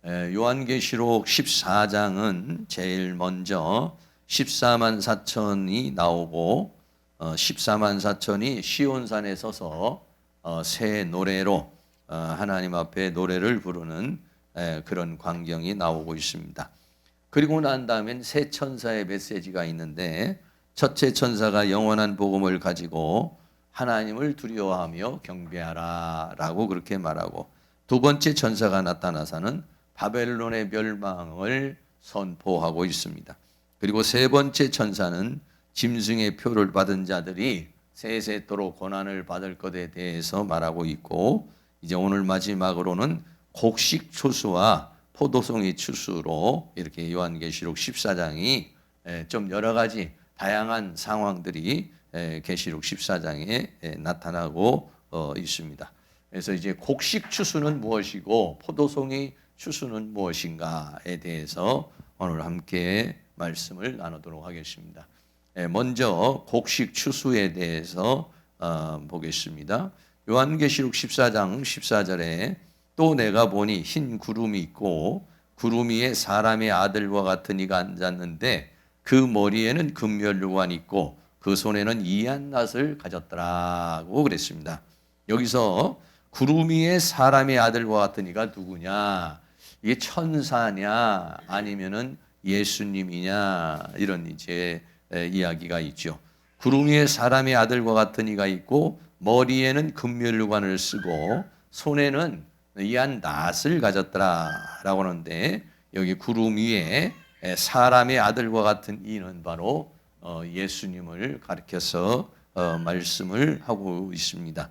요한계시록 14장은 제일 먼저 14만 4천이 나오고 14만 4천이 시온산에 서서 새 노래로 하나님 앞에 노래를 부르는 그런 광경이 나오고 있습니다. 그리고 난 다음엔 새 천사의 메시지가 있는데 첫째 천사가 영원한 복음을 가지고 하나님을 두려워하며 경배하라 라고 그렇게 말하고, 두 번째 천사가 나타나서는 바벨론의 멸망을 선포하고 있습니다. 그리고 세 번째 천사는 짐승의 표를 받은 자들이 세세토록 고난을 받을 것에 대해서 말하고 있고, 이제 오늘 마지막으로는 곡식 추수와 포도송이 추수로 이렇게 요한계시록 14장이 좀 여러 가지 다양한 상황들이 계시록 14장에 나타나고 있습니다. 그래서 이제 곡식 추수는 무엇이고 포도송이 추수는 무엇인가에 대해서 오늘 함께 말씀을 나누도록 하겠습니다. 먼저 곡식 추수에 대해서 보겠습니다. 요한계시록 14장 14절에 또 내가 보니 흰 구름이 있고 구름 위에 사람의 아들과 같은 이가 앉았는데 그 머리에는 금면류관이 있고 그 손에는 이한 낫을 가졌더라고 그랬습니다. 여기서 구름 위에 사람의 아들과 같은 이가 누구냐? 이게 천사냐 아니면은 예수님이냐, 이런 이제 이야기가 있죠. 구름 위에 사람의 아들과 같은 이가 있고 머리에는 금면류관을 쓰고 손에는 이한 낫을 가졌더라라고 하는데, 여기 구름 위에 사람의 아들과 같은 이는 바로 예수님을 가리켜서 말씀을 하고 있습니다.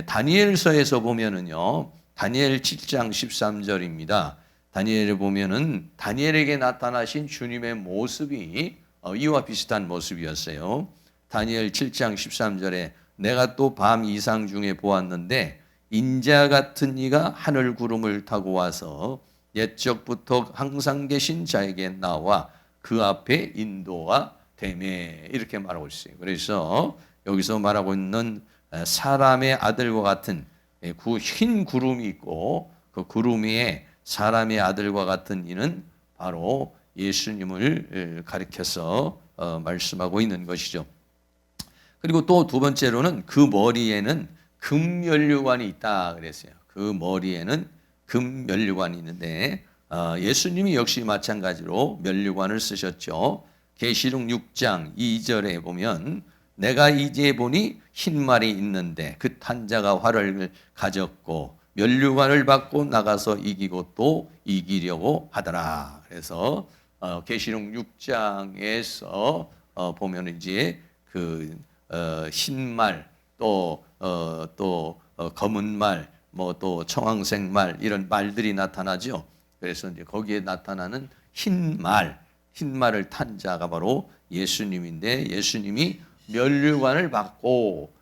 다니엘서에서 보면은요, 다니엘 7장 13절입니다. 다니엘에 보면은 다니엘에게 나타나신 주님의 모습이 이와 비슷한 모습이었어요. 다니엘 7장 13절에 내가 또 밤 이상 중에 보았는데 인자 같은 이가 하늘 구름을 타고 와서 옛적부터 항상 계신 자에게 나와 그 앞에 인도와 되매, 이렇게 말하고 있어요. 그래서 여기서 말하고 있는 사람의 아들과 같은 흰 구름이 있고 그 구름 위에 사람의 아들과 같은 이는 바로 예수님을 가리켜서 말씀하고 있는 것이죠. 그리고 또 두 번째로는 그 머리에는 금면류관이 있다 그랬어요. 그 머리에는 금면류관이 있는데 예수님이 역시 마찬가지로 면류관을 쓰셨죠. 계시록 6장 2절에 보면 내가 이제 보니 흰 말이 있는데 그 탄 자가 활을 가졌고 면류관을 받고 나가서 이기고 또 이기려고 하더라. 그래서 계시록 6장에서 보면 이제 그 흰 말, 또 검은 말, 뭐 또 청황색 말, 이런 말들이 나타나죠. 그래서 이제 거기에 나타나는 흰 말을 탄 자가 바로 예수님인데, 예수님이 면류관을 받고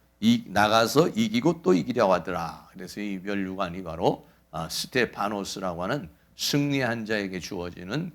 나가서 이기고 또 이기려고 하더라. 그래서 이 면류관이 바로 스테파노스라고 하는 승리한 자에게 주어지는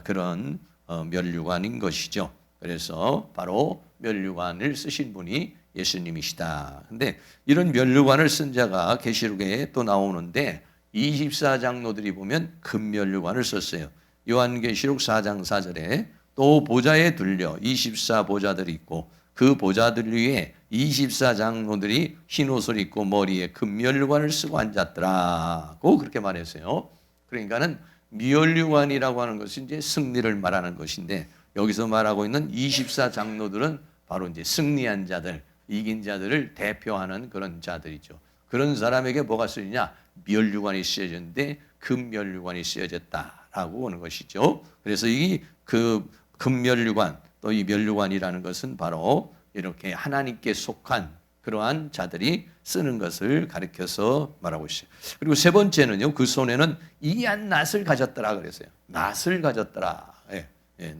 그런 면류관인 것이죠. 그래서 바로 면류관을 쓰신 분이 예수님이시다. 근데 이런 면류관을 쓴 자가 계시록에 또 나오는데 24장로들이 보면 금면류관을 썼어요. 요한계시록 4장 4절에 또 보좌에 둘려 24보좌들이 있고 그 보좌들 위에 24장로들이 흰옷을 입고 머리에 금면류관을 쓰고 앉았더라고 그렇게 말했어요. 그러니까는 면류관이라고 하는 것은 이제 승리를 말하는 것인데, 여기서 말하고 있는 24장로들은 바로 이제 승리한 자들, 이긴 자들을 대표하는 그런 자들이죠. 그런 사람에게 뭐가 쓰이냐? 면류관이 쓰여졌는데 금면류관이 쓰여졌다라고 하는 것이죠. 그래서 이 그 금면류관, 또 이 면류관이라는 것은 바로 이렇게 하나님께 속한 그러한 자들이 쓰는 것을 가리켜서 말하고 있어요. 그리고 세 번째는요, 그 손에는 이한 낫을 가졌더라 그랬어요. 낫을 가졌더라.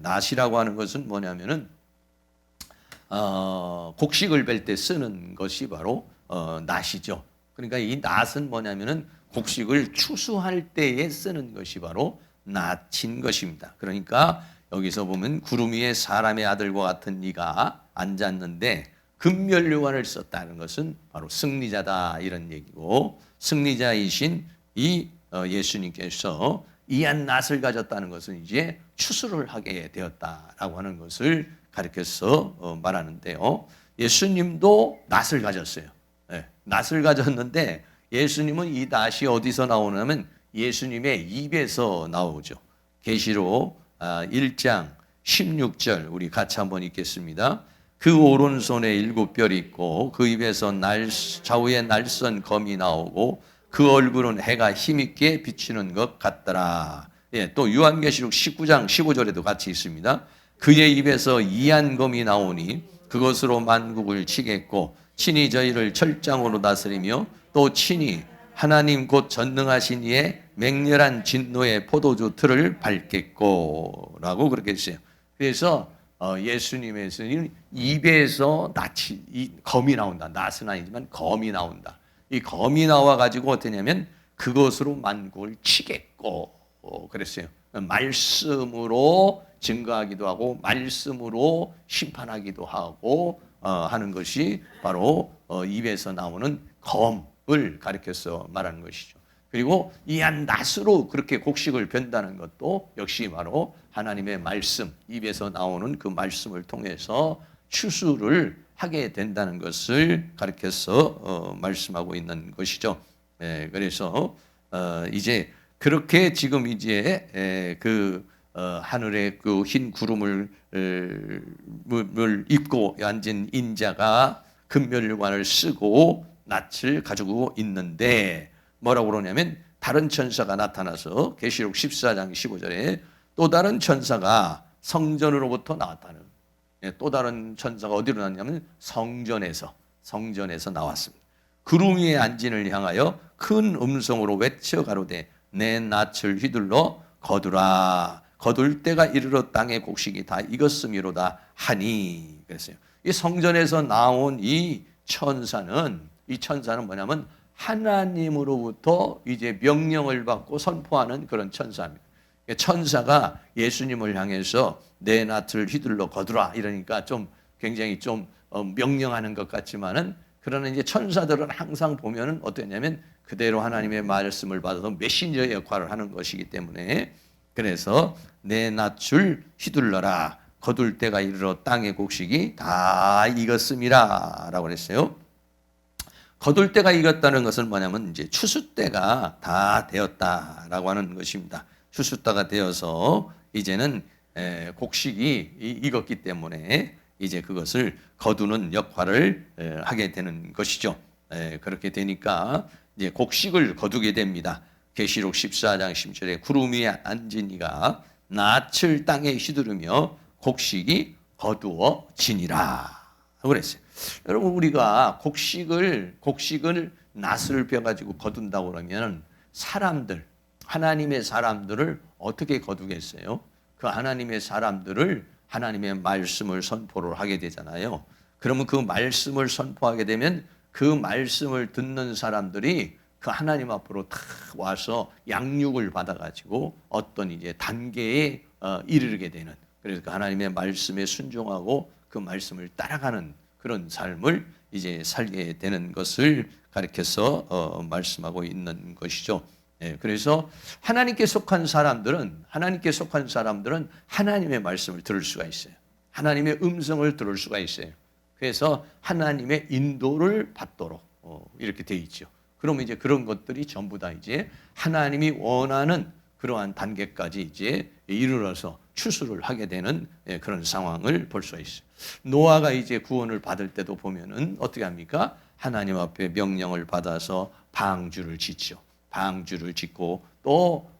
낫이라고 하는 것은 뭐냐면은 곡식을 벨 때 쓰는 것이 바로 낫이죠. 그러니까 이 낫은 뭐냐면은 곡식을 추수할 때에 쓰는 것이 바로 낫인 것입니다. 그러니까 여기서 보면 구름 위에 사람의 아들과 같은 이가 앉았는데 금면류관을 썼다는 것은 바로 승리자다, 이런 얘기고, 승리자이신 이 예수님께서 이한 낯을 가졌다는 것은 이제 추수를 하게 되었다라고 하는 것을 가리켜서 말하는데요. 예수님도 낯을 가졌어요. 네, 낯을 가졌는데 예수님은 이 낯이 어디서 나오냐면 예수님의 입에서 나오죠. 계시록 1장 16절 우리 같이 한번 읽겠습니다. 그 오른손에 7 별이 있고 그 입에서 좌우에 날선 검이 나오고 그 얼굴은 해가 힘있게 비치는 것 같더라. 예, 또 요한계시록 19장 15절에도 같이 있습니다. 그의 입에서 이한 검이 나오니 그것으로 만국을 치겠고 친히 저희를 철장으로 다스리며 또 친히 하나님 곧 전능하신 이의 맹렬한 진노의 포도주 틀을 밟겠고 라고 그렇게 했어요. 그래서 예수님의 입에서 검이 나온다. 낫은 아니지만 검이 나온다. 이 검이 나와가지고 어떠냐면 그것으로 만국을 치겠고 그랬어요. 말씀으로 증거하기도 하고 말씀으로 심판하기도 하고 하는 것이 바로 입에서 나오는 검을 가리켜서 말하는 것이죠. 그리고 이 한 낫으로 그렇게 곡식을 변다는 것도 역시 바로 하나님의 말씀, 입에서 나오는 그 말씀을 통해서 추수를 하게 된다는 것을 가리켜서 말씀하고 있는 것이죠. 그래서 이제 그렇게 지금 이제 그 하늘에 그 흰 구름을 입고 앉은 인자가 금멸관을 쓰고 낯을 가지고 있는데 뭐라고 그러냐면 다른 천사가 나타나서 계시록 14장 15절에 또 다른 천사가 성전으로부터 나왔다는 또 다른 천사가 어디로 나왔냐면 성전에서 나왔습니다. 구름 위에 앉은을 향하여 큰 음성으로 외쳐 가로되 내 낯을 휘둘러 거두라. 거둘 때가 이르러 땅의 곡식이 다 익었음이로다 하니 그랬어요. 이 성전에서 나온 이 천사는 뭐냐면 하나님으로부터 이제 명령을 받고 선포하는 그런 천사입니다. 천사가 예수님을 향해서 내 낯을 휘둘러 거두라 이러니까 좀 굉장히 좀 명령하는 것 같지만은 그러나 이제 천사들은 항상 보면은 어떠냐면 그대로 하나님의 말씀을 받아서 메신저의 역할을 하는 것이기 때문에 그래서 내 낯을 휘둘러라 거둘 때가 이르러 땅의 곡식이 다 익었음이라 라고 그랬어요. 거둘 때가 익었다는 것은 뭐냐면 이제 추수 때가 다 되었다라고 하는 것입니다. 추수 때가 되어서 이제는 곡식이 익었기 때문에 이제 그것을 거두는 역할을 하게 되는 것이죠. 그렇게 되니까 이제 곡식을 거두게 됩니다. 계시록 14장 10절에 구름 위에 앉은 이가 낯을 땅에 휘두르며 곡식이 거두어지니라 그랬어요. 여러분 우리가 곡식을 낫을 펴가지고 거둔다고 그러면 하나님의 사람들을 어떻게 거두겠어요? 그 하나님의 사람들을 하나님의 말씀을 선포를 하게 되잖아요. 그러면 그 말씀을 선포하게 되면 그 말씀을 듣는 사람들이 그 하나님 앞으로 다 와서 양육을 받아가지고 어떤 이제 단계에 이르게 되는 그래서 그 하나님의 말씀에 순종하고 그 말씀을 따라가는 그런 삶을 이제 살게 되는 것을 가리켜서 말씀하고 있는 것이죠. 그래서 하나님께 속한 사람들은 하나님의 말씀을 들을 수가 있어요. 하나님의 음성을 들을 수가 있어요. 그래서 하나님의 인도를 받도록 이렇게 돼 있죠. 그러면 이제 그런 것들이 전부 다 이제 하나님이 원하는 그러한 단계까지 이제 이르러서 추수를 하게 되는 그런 상황을 볼 수가 있어요. 노아가 이제 구원을 받을 때도 보면은 어떻게 합니까? 하나님 앞에 명령을 받아서 방주를 짓죠. 방주를 짓고 또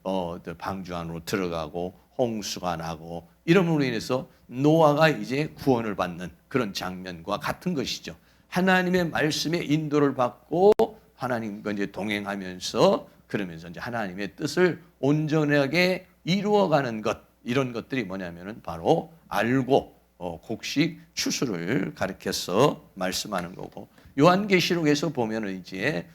방주 안으로 들어가고 홍수가 나고 이름으로 인해서 노아가 이제 구원을 받는 그런 장면과 같은 것이죠. 하나님의 말씀에 인도를 받고 하나님과 이제 동행하면서 그러면서 이제 하나님의 뜻을 온전하게 이루어가는 것 이런 것들이 뭐냐면은 바로 알고 곡식 추수를 가리켜서 말씀하는 거고 요한계시록에서 보면은 이제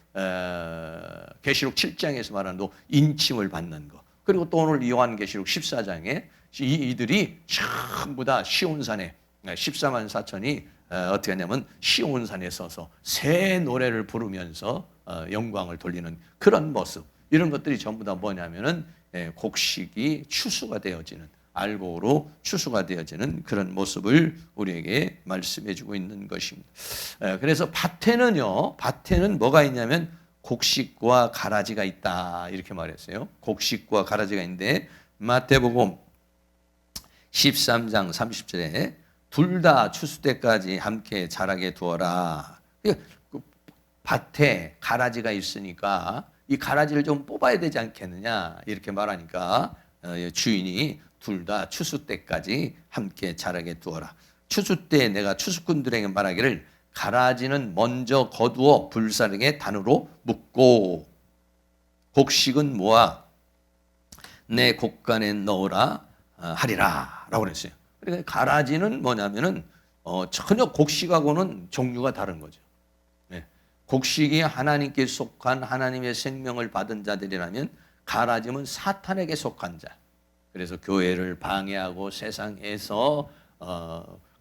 계시록 7장에서 말하는 또 인침을 받는 거 그리고 또 오늘 요한계시록 14장에 이들이 전부 다 시온산에 14만 4천이 어떻게 하냐면 시온산에 서서 새 노래를 부르면서 영광을 돌리는 그런 모습 이런 것들이 전부 다 뭐냐면은 곡식이 추수가 되어지는, 알곡으로 추수가 되어지는 그런 모습을 우리에게 말씀해주고 있는 것입니다. 그래서 밭에는 뭐가 있냐면 곡식과 가라지가 있다 이렇게 말했어요. 곡식과 가라지가 있는데 마태복음 13장 30절에 둘 다 추수 때까지 함께 자라게 두어라. 그 밭에 가라지가 있으니까 이 가라지를 좀 뽑아야 되지 않겠느냐 이렇게 말하니까 주인이 둘 다 추수 때까지 함께 자라게 두어라. 추수 때 내가 추수꾼들에게 말하기를 가라지는 먼저 거두어 불사르게 단으로 묶고 곡식은 모아 내 곡간에 넣으라 하리라 라고 그랬어요. 그러니까 가라지는 뭐냐면은 전혀 곡식하고는 종류가 다른 거죠. 곡식이 하나님께 속한 하나님의 생명을 받은 자들이라면 가라지는 사탄에게 속한 자. 그래서 교회를 방해하고 세상에서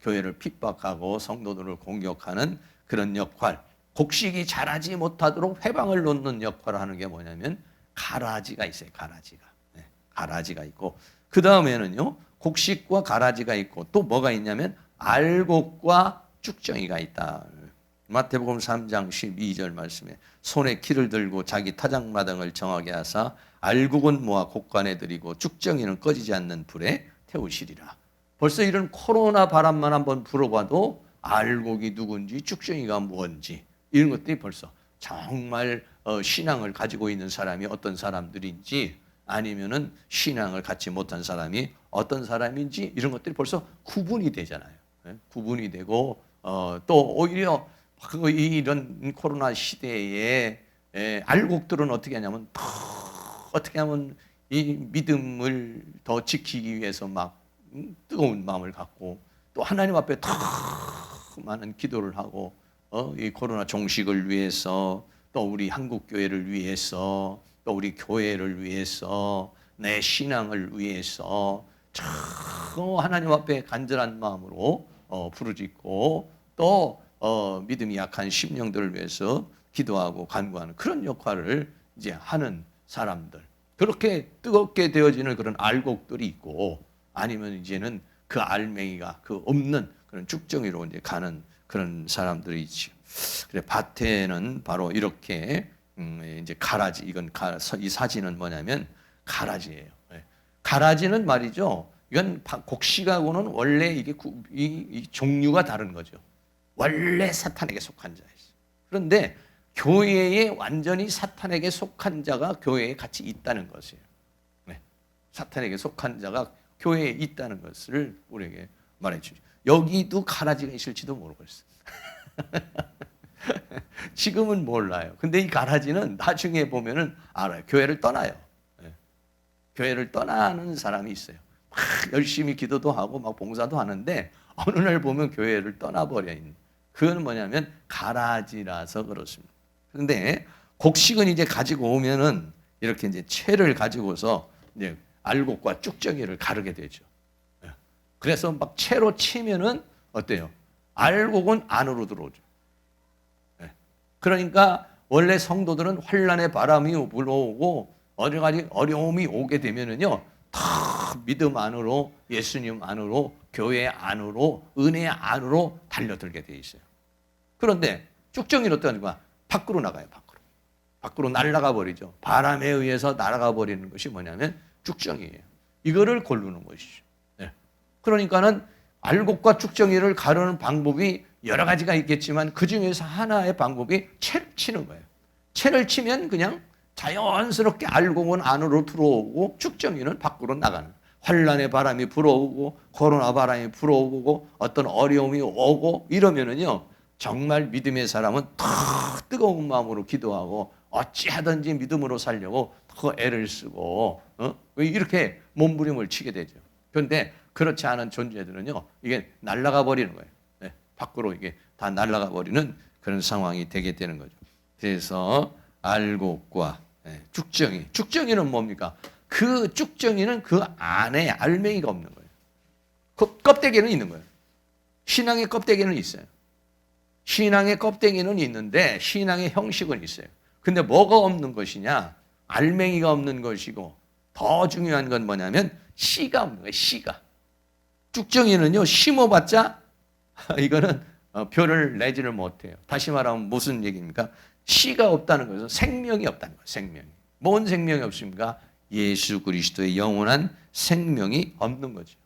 교회를 핍박하고 성도들을 공격하는 그런 역할, 곡식이 자라지 못하도록 회방을 놓는 역할을 하는 게 뭐냐면 가라지가 있어요. 가라지가 있고 그 다음에는요 곡식과 가라지가 있고 또 뭐가 있냐면 알곡과 쭉정이가 있다. 마태복음 3장 12절 말씀에 손에 키를 들고 자기 타작마당을 정하게 하사 알곡은 모아 곡간에 들이고 쭉정이는 꺼지지 않는 불에 태우시리라. 벌써 이런 코로나 바람만 한번 불어봐도 알곡이 누군지 쭉정이가 뭔지 이런 것들이 벌써 정말 신앙을 가지고 있는 사람이 어떤 사람들인지 아니면은 신앙을 갖지 못한 사람이 어떤 사람인지 이런 것들이 벌써 구분이 되잖아요. 구분이 되고 또 오히려 이런 코로나 시대에 알곡들은 어떻게 하냐면 어떻게 하면 이 믿음을 더 지키기 위해서 막 뜨거운 마음을 갖고 또 하나님 앞에 더 많은 기도를 하고 이 코로나 종식을 위해서 또 우리 한국 교회를 위해서 또 우리 교회를 위해서 내 신앙을 위해서 참 하나님 앞에 간절한 마음으로 부르짖고 또 믿음이 약한 심령들을 위해서 기도하고 간구하는 그런 역할을 이제 하는 사람들, 그렇게 뜨겁게 되어지는 그런 알곡들이 있고 아니면 이제는 그 알맹이가 그 없는 그런 쭉정이로 이제 가는 그런 사람들이 있죠. 그래 밭에는 바로 이렇게 이제 가라지, 이 사진은 뭐냐면 가라지예요. 가라지는 말이죠. 이건 곡식하고는 원래 이게 이 종류가 다른 거죠. 원래 사탄에게 속한 자였어요. 그런데 교회에 완전히 사탄에게 속한 자가 교회에 같이 있다는 것이에요. 사탄에게 속한 자가 교회에 있다는 것을 우리에게 말해 주죠. 여기도 가라지가 있을지도 모르겠어요. 지금은 몰라요. 근데 이 가라지는 나중에 보면은 알아요. 교회를 떠나요. 교회를 떠나는 사람이 있어요. 막 열심히 기도도 하고 막 봉사도 하는데 어느 날 보면 교회를 떠나버려 있는. 그건 뭐냐면 가라지라서 그렇습니다. 그런데 곡식은 이제 가지고 오면은 이렇게 이제 채를 가지고서 이제 알곡과 쭉정이를 가르게 되죠. 그래서 막 채로 치면은 어때요? 알곡은 안으로 들어오죠. 그러니까 원래 성도들은 환란의 바람이 불어오고 여러 가지 어려움이 오게 되면은요, 다 믿음 안으로, 예수님 안으로, 교회 안으로, 은혜 안으로 달려들게 돼 있어요. 그런데 쭉정이는 어떤 거야? 밖으로 나가요, 밖으로. 밖으로 날아가 버리죠. 바람에 의해서 날아가 버리는 것이 뭐냐면 쭉정이에요. 이거를 고르는 것이죠. 그러니까는 알곡과 쭉정이를 가르는 방법이 여러 가지가 있겠지만 그 중에서 하나의 방법이 채를 치는 거예요. 채를 치면 그냥 자연스럽게 알곡은 안으로 들어오고 쭉정이는 밖으로 나가는. 환란의 바람이 불어오고 코로나 바람이 불어오고 어떤 어려움이 오고 이러면은요, 정말 믿음의 사람은 더 뜨거운 마음으로 기도하고 어찌하든지 믿음으로 살려고 더 애를 쓰고 이렇게 몸부림을 치게 되죠. 그런데 그렇지 않은 존재들은요, 이게 날아가 버리는 거예요. 밖으로 이게 다 날아가 버리는 그런 상황이 되게 되는 거죠. 그래서 알곡과 쭉정이는 뭡니까? 그 쭉정이는 그 안에 알맹이가 없는 거예요. 그 껍데기는 있는 거예요. 신앙의 껍데기는 있어요. 신앙의 껍데기는 있는데 신앙의 형식은 있어요. 근데 뭐가 없는 것이냐? 알맹이가 없는 것이고 더 중요한 건 뭐냐면 씨가 없는 거예요. 씨가. 쭉정이는요 심어봤자 이거는 별을 내지를 못해요. 다시 말하면 무슨 얘기입니까? 씨가 없다는 것은 생명이 없다는 거예요. 생명이. 뭔 생명이 없습니까? 예수 그리스도의 영원한 생명이 없는 거죠.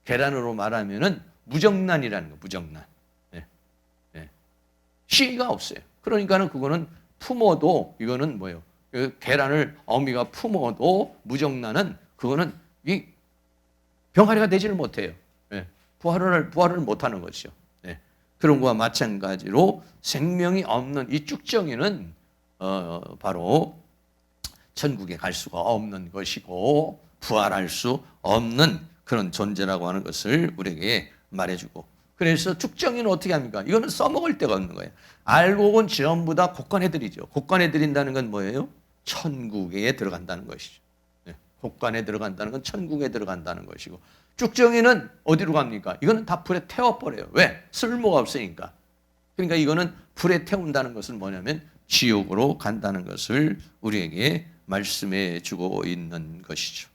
계란으로 말하면은 무정란이라는 거, 무정란. 네. 네. 씨가 없어요. 그러니까는 그거는 품어도 이거는 뭐예요? 그 계란을 어미가 품어도 무정란은 그거는 이 병아리가 되지를 못해요. 네. 부활을 못하는 것이죠. 네. 그런 거와 마찬가지로 생명이 없는 이 쭉정이는 바로 천국에 갈 수가 없는 것이고 부활할 수 없는 그런 존재라고 하는 것을 우리에게 말해주고, 그래서 쭉정이는 어떻게 합니까? 이거는 써먹을 데가 없는 거예요. 알곡은 전부 다 곡간해드리죠. 곡간해드린다는 건 뭐예요? 천국에 들어간다는 것이죠. 네. 곡간에 들어간다는 건 천국에 들어간다는 것이고, 쭉정이는 어디로 갑니까? 이거는 다 불에 태워버려요. 왜? 쓸모가 없으니까. 그러니까 이거는 불에 태운다는 것은 뭐냐면 지옥으로 간다는 것을 우리에게 말씀해 주고 있는 것이죠.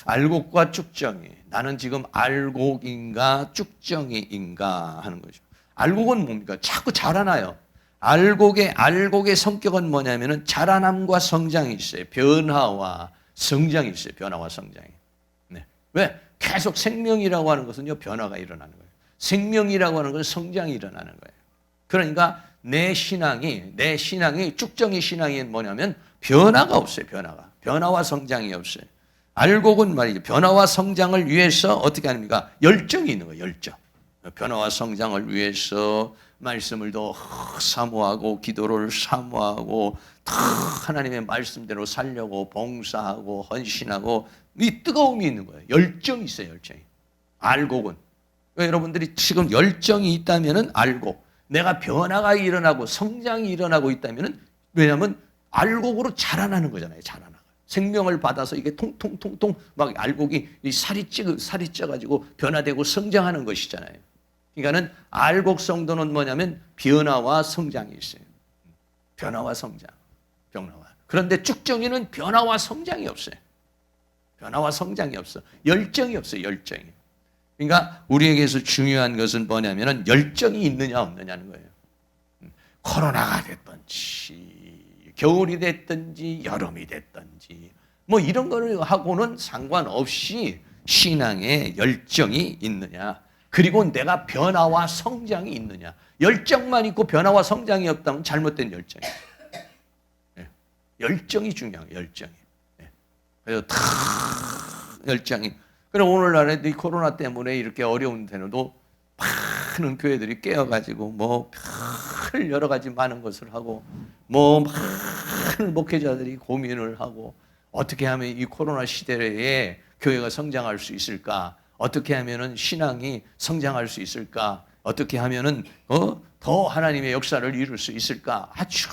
알곡과 쭉정이, 나는 지금 알곡인가 쭉정이인가 하는 거죠. 알곡은 뭡니까? 자꾸 자라나요. 알곡의 성격은 뭐냐면은 자라남과 성장이 있어요. 변화와 성장이 있어요. 변화와 성장이. 네. 왜? 계속 생명이라고 하는 것은요 변화가 일어나는 거예요. 생명이라고 하는 것은 성장이 일어나는 거예요. 그러니까 내 신앙이 쭉정이 신앙이 뭐냐면 변화가 없어요. 변화와 성장이 없어요. 알곡은 말이죠. 변화와 성장을 위해서 어떻게 합니까? 열정이 있는 거예요. 열정. 변화와 성장을 위해서 말씀을 더 사모하고 기도를 사모하고 더 하나님의 말씀대로 살려고 봉사하고 헌신하고 이 뜨거움이 있는 거예요. 열정이 있어요. 열정이. 알곡은. 여러분들이 지금 열정이 있다면은 알곡. 내가 변화가 일어나고 성장이 일어나고 있다면은, 왜냐하면 알곡으로 자라나는 거잖아요. 자라나. 생명을 받아서 이게 통통통통 막 알곡이 살이 쪄가지고 변화되고 성장하는 것이잖아요. 그러니까는 알곡성도는 뭐냐면 변화와 성장이 있어요. 변화와 성장. 그런데 쭉정이는 변화와 성장이 없어요. 변화와 성장이 없어. 열정이 없어요. 열정이. 그러니까 우리에게서 중요한 것은 뭐냐면은 열정이 있느냐 없느냐는 거예요. 코로나가 됐든지 겨울이 됐든지 여름이 됐든지 뭐 이런 거를 하고는 상관없이 신앙에 열정이 있느냐, 그리고 내가 변화와 성장이 있느냐. 열정만 있고 변화와 성장이 없다면 잘못된 열정이에요. 네. 열정이 중요해요. 열정이. 네. 그래서 다 열정이. 그럼 오늘날에 이 코로나 때문에 이렇게 어려운 데도 많은 교회들이 깨어가지고 뭐 별 여러 가지 많은 것을 하고 뭐 많은 목회자들이 고민을 하고 어떻게 하면 이 코로나 시대에 교회가 성장할 수 있을까? 어떻게 하면은 신앙이 성장할 수 있을까? 어떻게 하면은 더 하나님의 역사를 이룰 수 있을까? 아주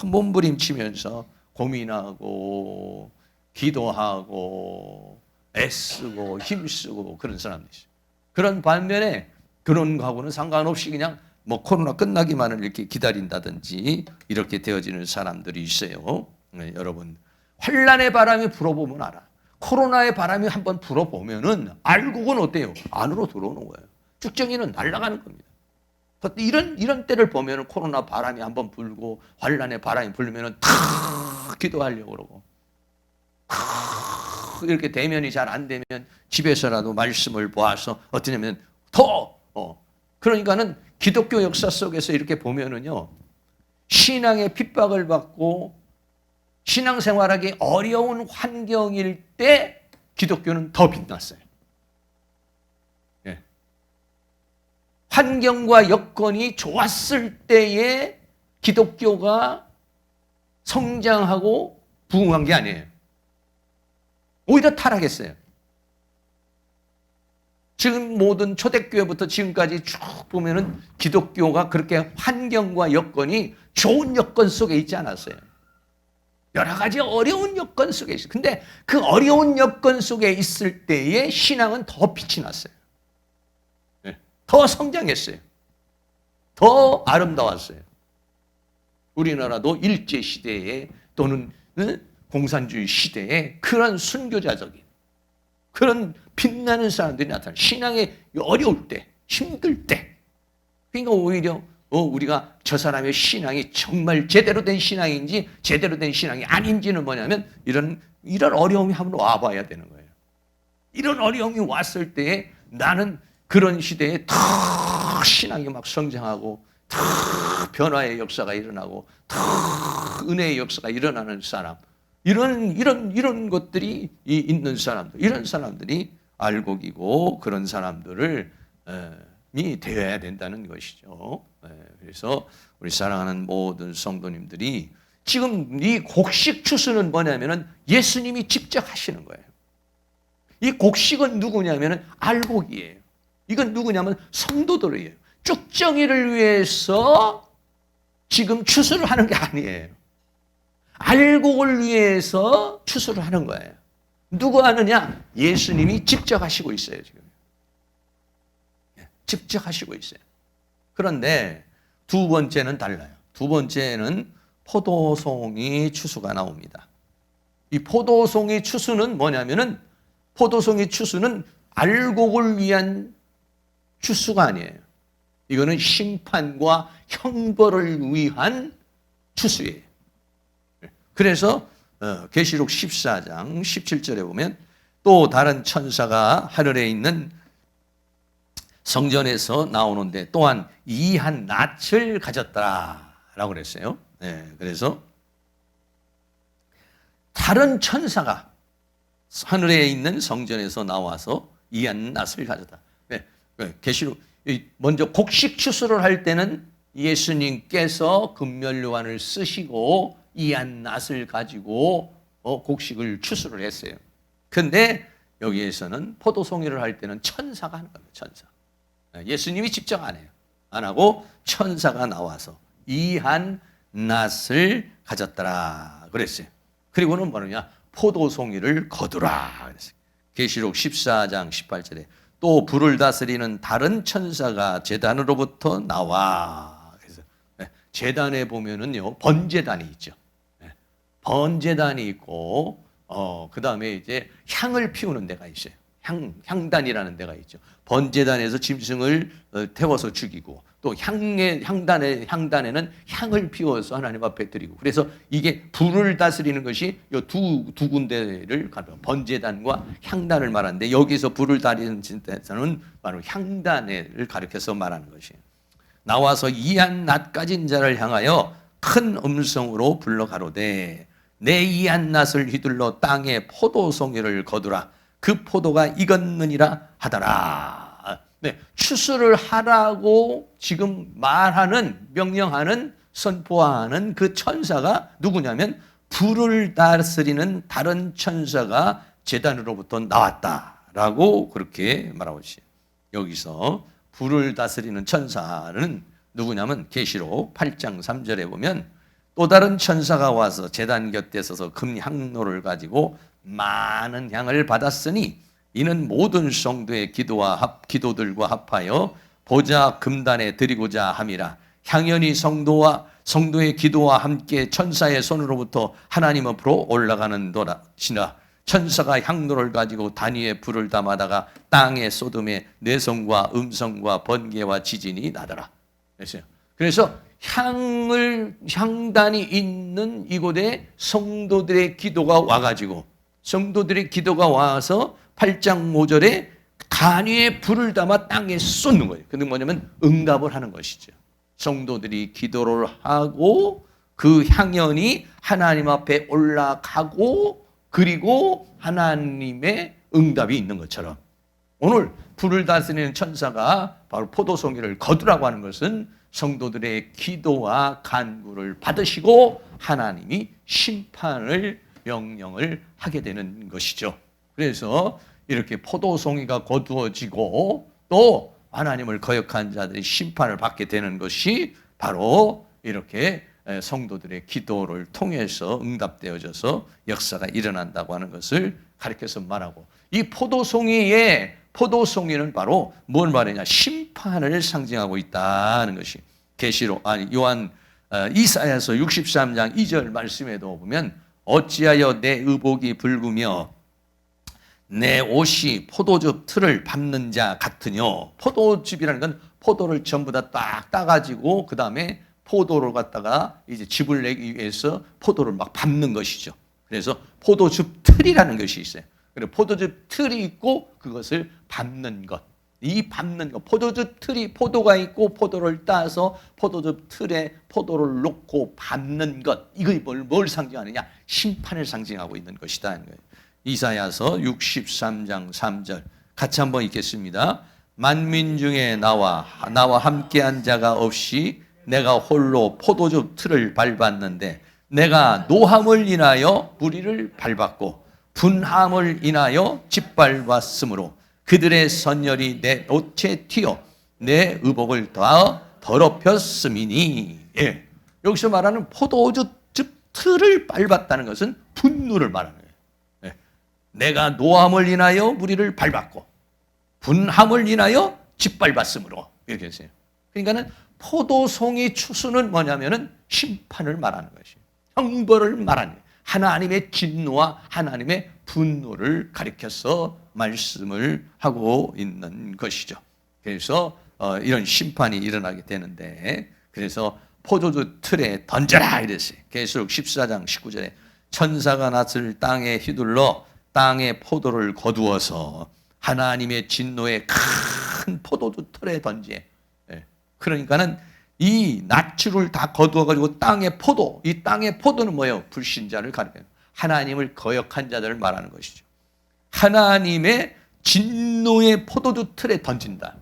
몸부림치면서 고민하고 기도하고 애쓰고 힘쓰고 그런 사람들이죠. 그런 반면에 그런 거하고는 상관없이 그냥 뭐 코로나 끝나기만을 이렇게 기다린다든지 이렇게 되어지는 사람들이 있어요. 네, 여러분 환란의 바람이 불어보면 알아. 코로나의 바람이 한번 불어보면은 알곡은 어때요? 안으로 들어오는 거예요. 쭉정이는 날아가는 겁니다. 이런 때를 보면은 코로나 바람이 한번 불고 환란의 바람이 불면은 탁 기도하려고 그러고 이렇게 대면이 잘 안 되면 집에서라도 말씀을 보아서 어떠냐면 그러니까는 기독교 역사 속에서 이렇게 보면은요 신앙의 핍박을 받고 신앙생활하기 어려운 환경일 때 기독교는 더 빛났어요. 네. 환경과 여건이 좋았을 때에 기독교가 성장하고 부흥한 게 아니에요. 오히려 타락했어요. 지금 모든 초대교회부터 지금까지 쭉 보면은 기독교가 그렇게 환경과 여건이 좋은 여건 속에 있지 않았어요. 여러 가지 어려운 여건 속에 있어요. 근데 그 어려운 여건 속에 있을 때의 신앙은 더 빛이 났어요. 네. 더 성장했어요. 더 아름다웠어요. 우리나라도 일제시대에 또는 공산주의 시대에 그런 순교자적인 그런 빛나는 사람들이 나타나. 신앙이 어려울 때, 힘들 때. 그러니까 오히려 우리가 저 사람의 신앙이 정말 제대로 된 신앙인지 제대로 된 신앙이 아닌지는 뭐냐면 이런 어려움이 한번 와봐야 되는 거예요. 이런 어려움이 왔을 때에 나는 그런 시대에 더 신앙이 막 성장하고 더 변화의 역사가 일어나고 더 은혜의 역사가 일어나는 사람, 이런 것들이 있는 사람들, 이런 사람들이 알곡이고 그런 사람들을 이 되어야 된다는 것이죠. 그래서 우리 사랑하는 모든 성도님들이 지금 이 곡식 추수는 뭐냐면은 예수님이 직접 하시는 거예요. 이 곡식은 누구냐면은 알곡이에요. 이건 누구냐면 성도들이에요. 쭉정이를 위해서 지금 추수를 하는 게 아니에요. 알곡을 위해서 추수를 하는 거예요. 누가 하느냐? 예수님이 직접 하시고 있어요, 지금. 직접 하시고 있어요. 그런데 두 번째는 달라요. 두 번째는 포도송이 추수가 나옵니다. 이 포도송이 추수는 뭐냐면은 포도송이 추수는 알곡을 위한 추수가 아니에요. 이거는 심판과 형벌을 위한 추수예요. 그래서 계시록 14장 17절에 보면 또 다른 천사가 하늘에 있는 성전에서 나오는데 또한 이한 낫을 가졌더라라고 그랬어요. 그래서 다른 천사가 하늘에 있는 성전에서 나와서 이한 낫을 가졌다. 계시록 먼저 곡식 추수를 할 때는 예수님께서 금면류관을 쓰시고 이한 낫을 가지고 곡식을 추수를 했어요. 근데 여기에서는 포도송이를 할 때는 천사가 하는 겁니다. 천사. 예수님이 직접 안 해요. 안 하고 천사가 나와서 이한 낫을 가졌더라 그랬어요. 그리고는 뭐냐? 포도송이를 거두라 그랬어요. 계시록 14장 18절에 또 불을 다스리는 다른 천사가 제단으로부터 나와. 그래서 제단에 보면은요 번제단이 있죠. 번제단이 있고 그 다음에 이제 향을 피우는 데가 있어요. 향단이라는 데가 있죠. 번제단에서 짐승을 태워서 죽이고 또 향단에는 향을 피워서 하나님 앞에 드리고 그래서 이게 불을 다스리는 것이 이 두 군데를 번제단과 향단을 말하는데 여기서 불을 다스리는 데서는 바로 향단을 가리켜서 말하는 것이에요. 나와서 이한 낫 가진 자를 향하여 큰 음성으로 불러 가로되 내 이한 낫을 휘둘러 땅에 포도송이를 거두라. 그 포도가 익었느니라 하더라. 추수를 하라고 지금 말하는, 명령하는, 선포하는 그 천사가 누구냐면 불을 다스리는 다른 천사가 제단으로부터 나왔다라고 그렇게 말하고 있어요. 여기서 불을 다스리는 천사는 누구냐면 계시록 8장 3절에 보면 또 다른 천사가 와서 제단 곁에 서서 금향로를 가지고 많은 향을 받았으니 이는 모든 성도의 기도들과 합하여 보좌 금단에 드리고자 함이라. 향연이 성도의 기도와 함께 천사의 손으로부터 하나님 앞으로 올라가는 도라시나. 천사가 향로를 가지고 단위에 불을 담아다가 땅에 쏟음에 내성과 음성과 번개와 지진이 나더라. 그래서 향단이 있는 이곳에 성도들의 기도가 와가지고 성도들의 기도가 와서 8장 5절에 단위에 불을 담아 땅에 쏟는 거예요. 근데 뭐냐면 응답을 하는 것이죠. 성도들이 기도를 하고 그 향연이 하나님 앞에 올라가고 그리고 하나님의 응답이 있는 것처럼 오늘 불을 다스리는 천사가 바로 포도송이를 거두라고 하는 것은 성도들의 기도와 간구를 받으시고 하나님이 심판을 명령을 하게 되는 것이죠. 그래서 이렇게 포도송이가 거두어지고 또 하나님을 거역한 자들이 심판을 받게 되는 것이 바로 이렇게 성도들의 기도를 통해서 응답되어져서 역사가 일어난다고 하는 것을 가르쳐서 말하고 이 포도송이는 바로 뭘 말하냐? 심판을 상징하고 있다는 것이 이사야서 63장 2절 말씀에도 보면 어찌하여 내 의복이 붉으며 내 옷이 포도즙 틀을 밟는 자 같으뇨. 포도즙이라는 건 포도를 전부 다 딱 따가지고 그 다음에 포도를 갖다가 이제 즙을 내기 위해서 포도를 막 밟는 것이죠. 그래서 포도즙 틀이라는 것이 있어요. 그리고 포도즙 틀이 있고 그것을 밟는 것. 이 밟는 것, 포도즙 틀이 포도가 있고 포도를 따서 포도즙 틀에 포도를 놓고 밟는 것. 이거 뭘 상징하느냐? 심판을 상징하고 있는 것이다 하는 거예요. 이사야서 63장 3절 같이 한번 읽겠습니다. 만민 중에 나와 함께한 자가 없이 내가 홀로 포도즙 틀을 밟았는데 내가 노함을 인하여 무리를 밟았고 분함을 인하여 짓밟았으므로 그들의 선열이 내 옷에 튀어 내 의복을 다 더럽혔음이니. 예. 여기서 말하는 포도즙 틀을 밟았다는 것은 분노를 말하는 거예요. 예. 내가 노함을 인하여 무리를 밟았고 분함을 인하여 짓밟았으므로 이렇게 했어요. 그러니까는 포도송이 추수는 뭐냐면은 심판을 말하는 것이에요. 형벌을 말하는 거예요. 하나님의 진노와 하나님의 분노를 가리켜서 말씀을 하고 있는 것이죠. 그래서 이런 심판이 일어나게 되는데, 그래서 포도주 틀에 던져라 이랬어요. 계시록 14장 19절에 천사가 낫을 땅에 휘둘러 땅에 포도를 거두어서 하나님의 진노의 큰 포도주 틀에 던지에. 그러니까는 이 낫추를 다 거두어가지고 땅의 포도, 이 땅의 포도는 뭐예요? 불신자를 가리켜요. 하나님을 거역한 자들을 말하는 것이죠. 하나님의 진노의 포도주 틀에 던진다.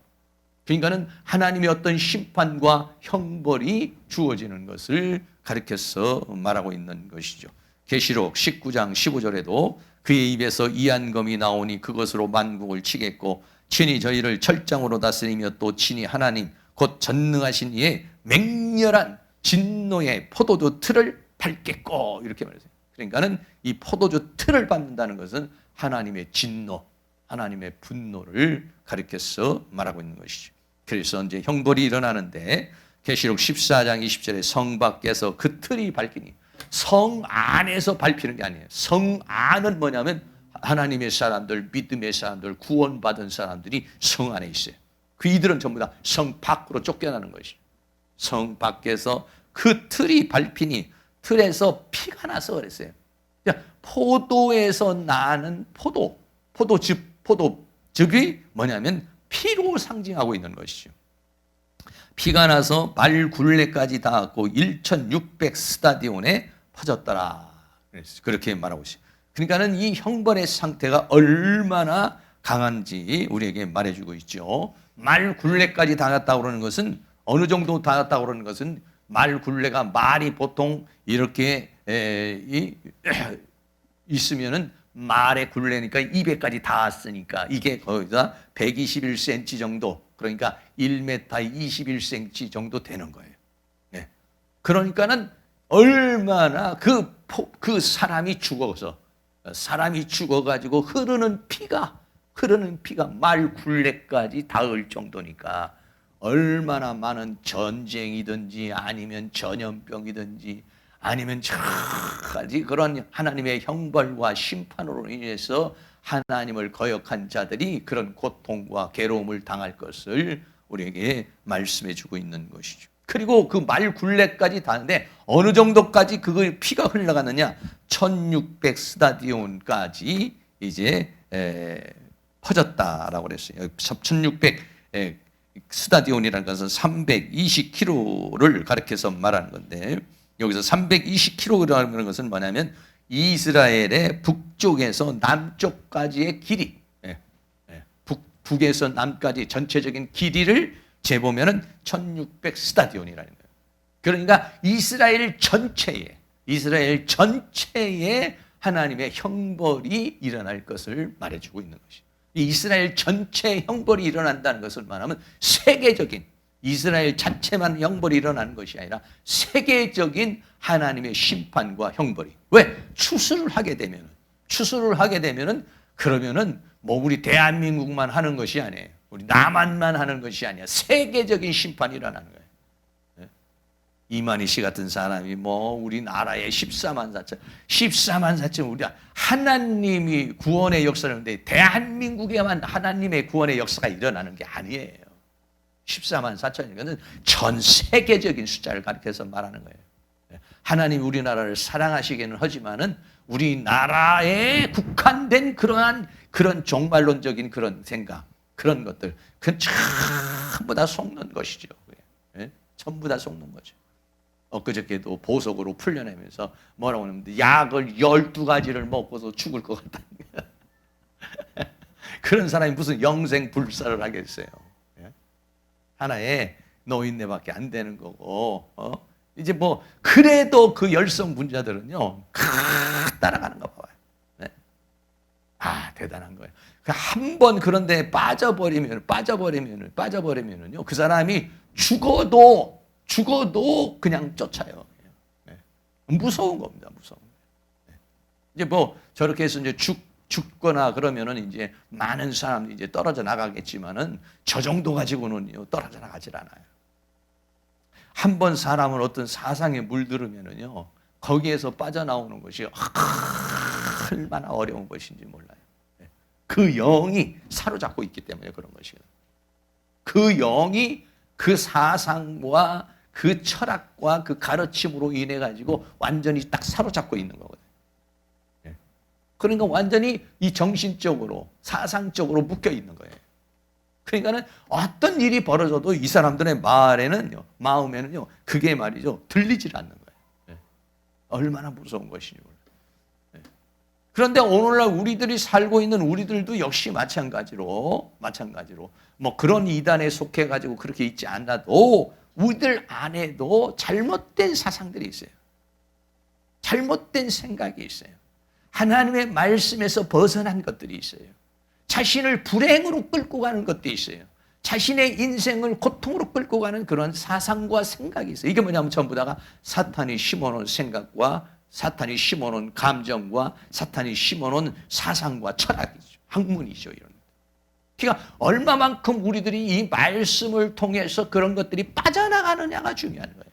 그러니까는 하나님의 어떤 심판과 형벌이 주어지는 것을 가리켜서 말하고 있는 것이죠. 계시록 19장 15절에도 그의 입에서 이한검이 나오니 그것으로 만국을 치겠고 친히 저희를 철장으로 다스리며 또 친히 하나님 곧 전능하신 이의 맹렬한 진노의 포도주 틀을 밟겠고 이렇게 말했어요. 그러니까는 이 포도주 틀을 밟는다는 것은 하나님의 진노, 하나님의 분노를 가리켜서 말하고 있는 것이죠. 그래서 이제 형벌이 일어나는데 계시록 14장 20절에 성 밖에서 그 틀이 밟히니, 성 안에서 밟히는 게 아니에요. 성 안은 뭐냐면 하나님의 사람들, 믿음의 사람들, 구원받은 사람들이 성 안에 있어요. 그 이들은 전부 다 성 밖으로 쫓겨나는 것이에요. 성 밖에서 그 틀이 밟히니, 틀에서 피가 나서 그랬어요. 포도에서 나는 포도즙이 뭐냐면 피로 상징하고 있는 것이죠. 피가 나서 말 굴레까지 닿았고 1600 스타디온에 퍼졌더라. 그렇게 말하고 있어요. 그러니까는 이 형벌의 상태가 얼마나 강한지 우리에게 말해주고 있죠. 말 굴레까지 닿았다고 그러는 것은, 어느 정도 닿았다고 그러는 것은, 말 굴레가, 말이 보통 이렇게 있으면은 말의 굴레니까 200까지 닿았으니까 이게 거기다 121cm 정도, 그러니까 1m 21cm 정도 되는 거예요. 네. 그러니까는 얼마나 그 사람이 죽어가지고 흐르는 피가 말 굴레까지 닿을 정도니까 얼마나 많은 전쟁이든지 아니면 전염병이든지 아니면 저가지 그런 하나님의 형벌과 심판으로 인해서 하나님을 거역한 자들이 그런 고통과 괴로움을 당할 것을 우리에게 말씀해 주고 있는 것이죠. 그리고 그 말 굴레까지 닿는데 어느 정도까지 그 피가 흘러가느냐? 1600 스타디온까지 이제 퍼졌다라고 그랬어요. 1600 스타디온이라는 것은 320km를 가리켜서 말하는 건데, 여기서 320km라는 것은 뭐냐면 이스라엘의 북쪽에서 남쪽까지의 길이, 북에서 남까지 전체적인 길이를 재보면은 1600 스타디온이라는 거예요. 그러니까 이스라엘 전체에 하나님의 형벌이 일어날 것을 말해주고 있는 것이죠. 이스라엘 전체의 형벌이 일어난다는 것을 말하면 세계적인, 이스라엘 자체만 형벌이 일어나는 것이 아니라 세계적인 하나님의 심판과 형벌이. 왜? 추수를 하게 되면은 그러면은 뭐 우리 대한민국만 하는 것이 아니에요. 우리 남한만 하는 것이 아니야. 세계적인 심판이 일어나는 거예요. 이만희 씨 같은 사람이 뭐 우리나라에 14만 4천 우리 하나님이 구원의 역사를 하는데 대한민국에만 하나님의 구원의 역사가 일어나는 게 아니에요. 14만 4천이면 전 세계적인 숫자를 가리켜서 말하는 거예요. 하나님이 우리나라를 사랑하시기는 하지만은 우리나라에 국한된 그런 종말론적인 그런 생각, 그런 것들, 그건 전부 다 속는 것이죠. 전부 다 속는 거죠. 엊그저께도 보석으로 풀려내면서 뭐라고 하냐면 약을 12가지를 먹고서 죽을 것 같다는 거예요. 그런 사람이 무슨 영생 불사를 하겠어요. 하나의 노인네밖에 안 되는 거고, 이제 뭐 그래도 그 열성 분자들은요 따라가는 거 봐요. 네. 대단한 거예요. 한번 그런데 빠져버리면은요 그 사람이 죽어도 그냥 쫓아요. 네. 무서운 겁니다. 무서운 거예요. 네. 이제 뭐 저렇게 해서 이제 죽거나 그러면은 이제 많은 사람들이 이제 떨어져 나가겠지만은 저 정도 가지고는요 떨어져 나가질 않아요. 한번 사람을 어떤 사상에 물들으면은요 거기에서 빠져나오는 것이 얼마나 어려운 것인지 몰라요. 그 영이 사로잡고 있기 때문에 그런 것이에요. 그 영이 그 사상과 그 철학과 그 가르침으로 인해 가지고 완전히 딱 사로잡고 있는 거거든요. 그러니까 완전히 이 정신적으로 사상적으로 묶여 있는 거예요. 그러니까는 어떤 일이 벌어져도 이 사람들의 마음에는요 그게 말이죠 들리질 않는 거예요. 얼마나 무서운 것이니 몰라요. 그런데 오늘날 우리들이 살고 있는 우리들도 역시 마찬가지로 뭐 그런 이단에 속해 가지고 그렇게 있지 않아도 우리들 안에도 잘못된 사상들이 있어요. 잘못된 생각이 있어요. 하나님의 말씀에서 벗어난 것들이 있어요. 자신을 불행으로 끌고 가는 것도 있어요. 자신의 인생을 고통으로 끌고 가는 그런 사상과 생각이 있어요. 이게 뭐냐면 전부 다가 사탄이 심어놓은 생각과 사탄이 심어놓은 감정과 사탄이 심어놓은 사상과 철학이죠. 학문이죠. 이런. 그러니까 얼마만큼 우리들이 이 말씀을 통해서 그런 것들이 빠져나가느냐가 중요한 거예요.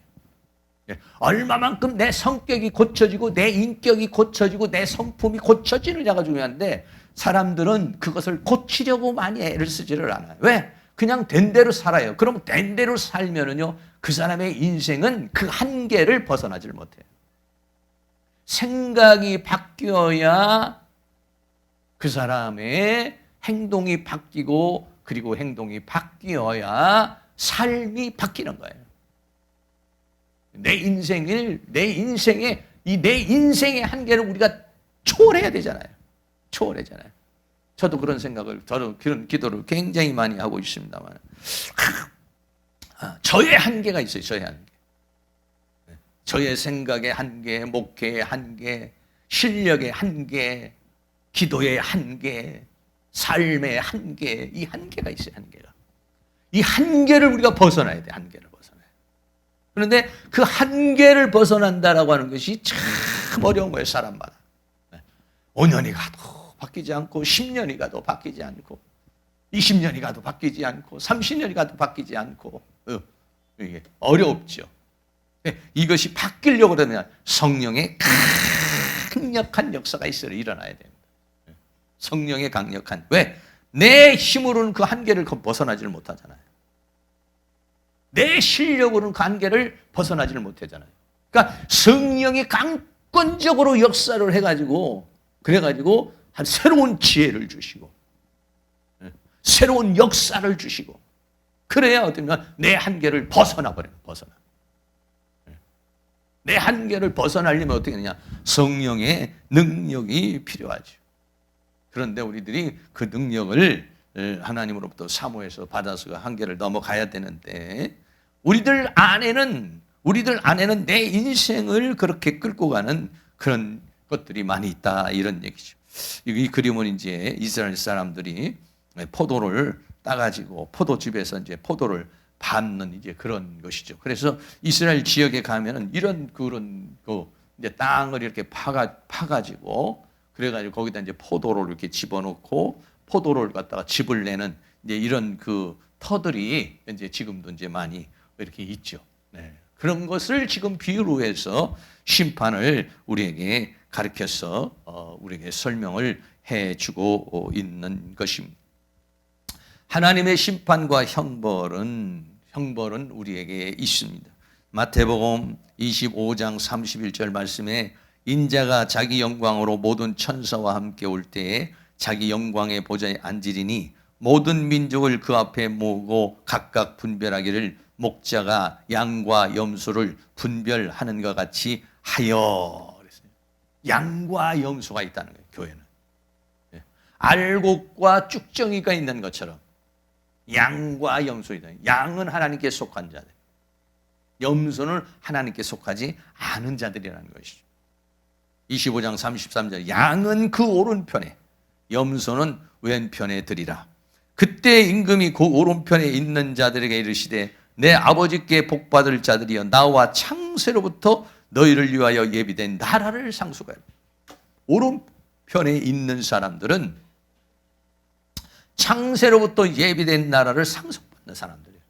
얼마만큼 내 성격이 고쳐지고 내 인격이 고쳐지고 내 성품이 고쳐지느냐가 중요한데 사람들은 그것을 고치려고 많이 애를 쓰지를 않아요. 왜? 그냥 된 대로 살아요. 그럼 된 대로 살면은요 그 사람의 인생은 그 한계를 벗어나질 못해요. 생각이 바뀌어야 그 사람의 행동이 바뀌고 그리고 행동이 바뀌어야 삶이 바뀌는 거예요. 내 인생의 한계를 우리가 초월해야 되잖아요. 초월하잖아요. 저도 그런 기도를 굉장히 많이 하고 있습니다만 저의 한계가 있어요. 저의 한계. 저의 생각의 한계, 목회의 한계, 실력의 한계, 기도의 한계, 삶의 한계, 이 한계가 있어요. 한계가. 이 한계를 우리가 벗어나야 돼. 한계를 벗어나야 돼. 그런데 그 한계를 벗어난다라고 하는 것이 참 어려운 거예요. 사람마다. 5년이 가도 바뀌지 않고 10년이 가도 바뀌지 않고 20년이 가도 바뀌지 않고 30년이 가도 바뀌지 않고 이게 어렵죠. 이것이 바뀌려고 그러면 성령의 강력한 역사가 일어나야 됩니다. 성령의 강력한. 왜? 내 힘으로는 그 한계를 벗어나지를 못하잖아요. 내 실력으로는 그 한계를 벗어나지를 못하잖아요. 그러니까 성령이 강권적으로 역사를 해가지고 그래가지고 한 새로운 지혜를 주시고 새로운 역사를 주시고 그래야 어쩌면 내 한계를 벗어나버려요. 내 한계를 벗어나려면 어떻게 되냐? 성령의 능력이 필요하죠. 그런데 우리들이 그 능력을 하나님으로부터 사모해서 받아서 그 한계를 넘어가야 되는데 우리들 안에는 내 인생을 그렇게 끌고 가는 그런 것들이 많이 있다 이런 얘기죠. 이 그림은 이제 이스라엘 사람들이 포도를 따가지고 포도즙에서 이제 포도를 밟는 이제 그런 것이죠. 그래서 이스라엘 지역에 가면은 그런 이제 땅을 이렇게 파가지고 그래가지고 거기다 이제 포도를 이렇게 집어넣고 포도를 갖다가 즙을 내는 이제 이런 그 터들이 이제 지금도 이제 많이 이렇게 있죠. 네. 그런 것을 지금 비유로 해서 심판을 우리에게 가르쳐서 우리에게 설명을 해주고 있는 것입니다. 하나님의 심판과 형벌은 우리에게 있습니다. 마태복음 25장 31절 말씀에 인자가 자기 영광으로 모든 천사와 함께 올 때에 자기 영광의 보좌에 앉으리니 모든 민족을 그 앞에 모으고 각각 분별하기를 목자가 양과 염소를 분별하는 것 같이 하여. 그랬어요. 양과 염소가 있다는 거예요. 교회는 알곡과 쭉정이가 있는 것처럼 양과 염소이다. 양은 하나님께 속한 자들, 염소는 하나님께 속하지 않은 자들이라는 것이죠. 25장 33절 양은 그 오른편에 염소는 왼편에 들이라. 그때 임금이 그 오른편에 있는 자들에게 이르시되 내 아버지께 복받을 자들이여 나와 창세로부터 너희를 위하여 예비된 나라를 상속하라. 오른편에 있는 사람들은 창세로부터 예비된 나라를 상속받는 사람들이에요.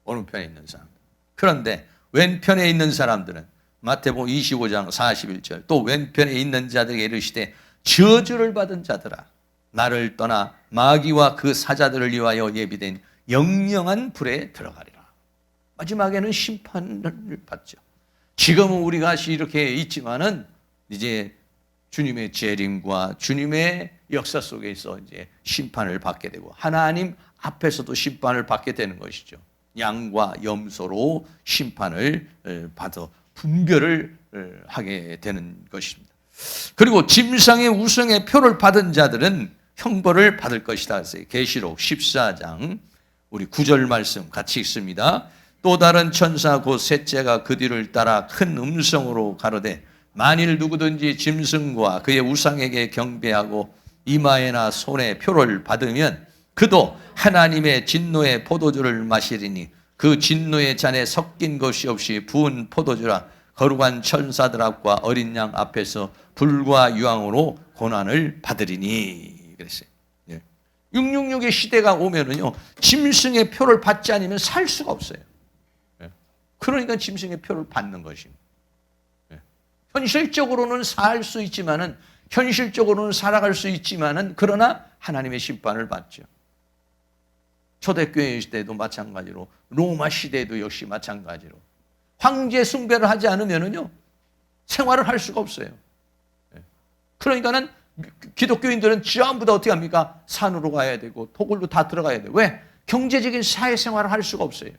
오른편에 있는 사람들. 그런데 왼편에 있는 사람들은 마태복음 25장 41절 또 왼편에 있는 자들에게 이르시되 저주를 받은 자들아 나를 떠나 마귀와 그 사자들을 위하여 예비된 영영한 불에 들어가리라. 마지막에는 심판을 받죠. 지금은 우리가 이렇게 있지만은 이제 주님의 재림과 주님의 역사 속에서 이제 심판을 받게 되고 하나님 앞에서도 심판을 받게 되는 것이죠. 양과 염소로 심판을 받아 분별을 하게 되는 것입니다. 그리고 짐승의 우승의 표를 받은 자들은 형벌을 받을 것이다 했어요. 계시록 14장 우리 9절 말씀 같이 읽습니다. 또 다른 천사 곧 셋째가 그 뒤를 따라 큰 음성으로 가로되 만일 누구든지 짐승과 그의 우상에게 경배하고 이마에나 손에 표를 받으면 그도 하나님의 진노의 포도주를 마시리니 그 진노의 잔에 섞인 것이 없이 부은 포도주라. 거룩한 천사들 앞과 어린 양 앞에서 불과 유황으로 고난을 받으리니 그랬어요. 666의 시대가 오면은요 짐승의 표를 받지 않으면 살 수가 없어요. 그러니까 짐승의 표를 받는 것입니다. 현실적으로는 살 수 있지만은 현실적으로는 살아갈 수 있지만은 그러나 하나님의 심판을 받죠. 초대교회 시대도 마찬가지로 로마 시대도 역시 마찬가지로 황제 숭배를 하지 않으면은요 생활을 할 수가 없어요. 그러니까는 기독교인들은 전부 다 어떻게 합니까? 산으로 가야 되고 토굴로 다 들어가야 돼요. 왜? 경제적인 사회생활을 할 수가 없어요.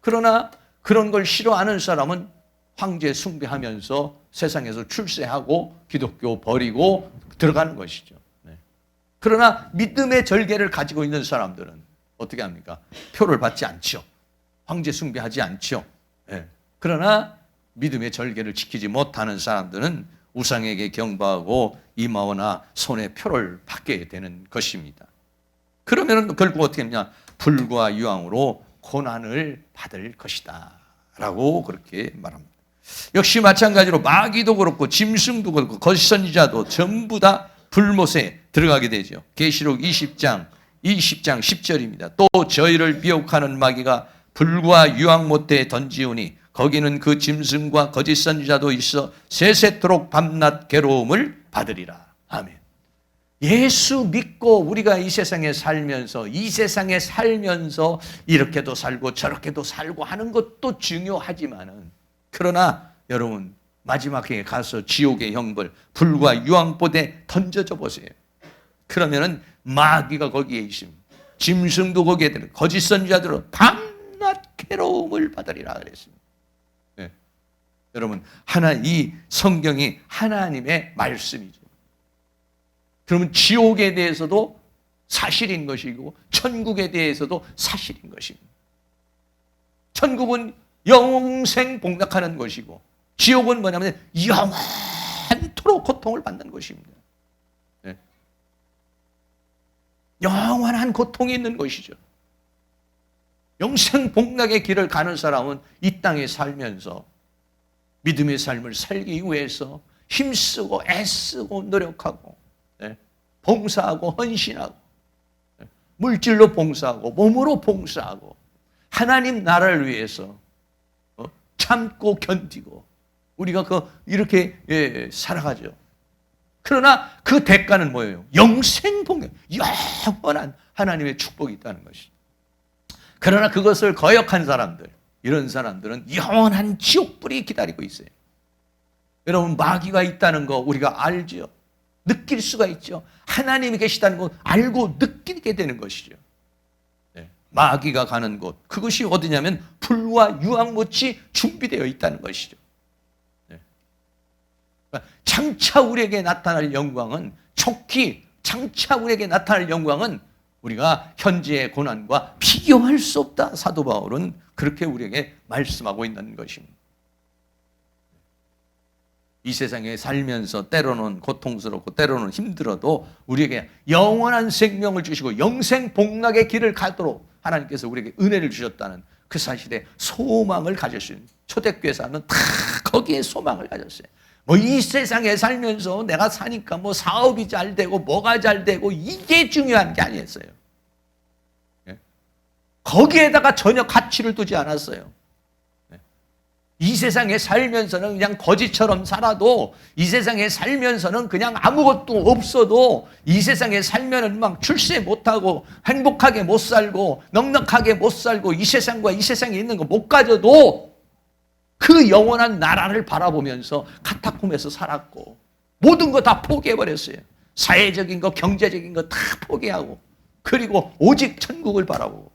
그러나 그런 걸 싫어하는 사람은 황제 숭배하면서 세상에서 출세하고 기독교 버리고 들어가는 것이죠. 그러나 믿음의 절개를 가지고 있는 사람들은 어떻게 합니까? 표를 받지 않죠. 황제 숭배하지 않죠. 그러나 믿음의 절개를 지키지 못하는 사람들은 우상에게 경배하고 이마나 손에 표를 받게 되는 것입니다. 그러면 결국 어떻게 하냐? 불과 유황으로 고난을 받을 것이다 라고 그렇게 말합니다. 역시 마찬가지로 마귀도 그렇고 짐승도 그렇고 거짓선지자도 전부 다 불못에 들어가게 되죠. 계시록 20장 10절입니다. 또 저희를 미혹하는 마귀가 불과 유황못대에 던지우니 거기는 그 짐승과 거짓선지자도 있어 세세토록 밤낮 괴로움을 받으리라. 아멘. 예수 믿고 우리가 이 세상에 살면서 이렇게도 살고 저렇게도 살고 하는 것도 중요하지만은 그러나 여러분 마지막에 가서 지옥의 형벌 불과 유황못에 던져져 보세요. 그러면은 마귀가 거기에 있습니다. 짐승도 거기에 들어 거짓 선지자들은 밤낮 괴로움을 받으리라 그랬습니다. 여러분 이 성경이 하나님의 말씀이죠. 그러면 지옥에 대해서도 사실인 것이고 천국에 대해서도 사실인 것입니다. 천국은 영생 복락하는 것이고 지옥은 뭐냐면 영원토록 고통을 받는 것입니다. 영원한 고통이 있는 것이죠. 영생 복락의 길을 가는 사람은 이 땅에 살면서 믿음의 삶을 살기 위해서 힘쓰고 애쓰고 노력하고 봉사하고 헌신하고 물질로 봉사하고 몸으로 봉사하고 하나님 나라를 위해서 참고 견디고 우리가 이렇게 살아가죠. 그러나 그 대가는 뭐예요? 영생복력, 영원한 하나님의 축복이 있다는 것이죠. 그러나 그것을 거역한 사람들, 이런 사람들은 영원한 지옥불이 기다리고 있어요. 여러분, 마귀가 있다는 거 우리가 알죠. 느낄 수가 있죠. 하나님이 계시다는 거 알고 느끼게 되는 것이죠. 마귀가 가는 곳, 그것이 어디냐면 불과 유황못이 준비되어 있다는 것이죠. 장차 우리에게 나타날 영광은, 촉히 장차 우리에게 나타날 영광은 우리가 현재의 고난과 비교할 수 없다. 사도 바울은 그렇게 우리에게 말씀하고 있는 것입니다. 이 세상에 살면서 때로는 고통스럽고 때로는 힘들어도 우리에게 영원한 생명을 주시고 영생 복락의 길을 가도록 하나님께서 우리에게 은혜를 주셨다는 그 사실에 소망을 가질 수 있는, 초대교회 사람은 다 거기에 소망을 가졌어요. 이 세상에 살면서 내가 사니까 사업이 잘 되고 뭐가 잘 되고 이게 중요한 게 아니었어요. 거기에다가 전혀 가치를 두지 않았어요. 이 세상에 살면서는 그냥 거지처럼 살아도, 이 세상에 살면서는 그냥 아무것도 없어도, 이 세상에 살면은 막 출세 못하고 행복하게 못 살고 넉넉하게 못 살고 이 세상과 이 세상에 있는 거 못 가져도 그 영원한 나라를 바라보면서 카타콤에서 살았고 모든 거 다 포기해버렸어요. 사회적인 거, 경제적인 거 다 포기하고, 그리고 오직 천국을 바라보고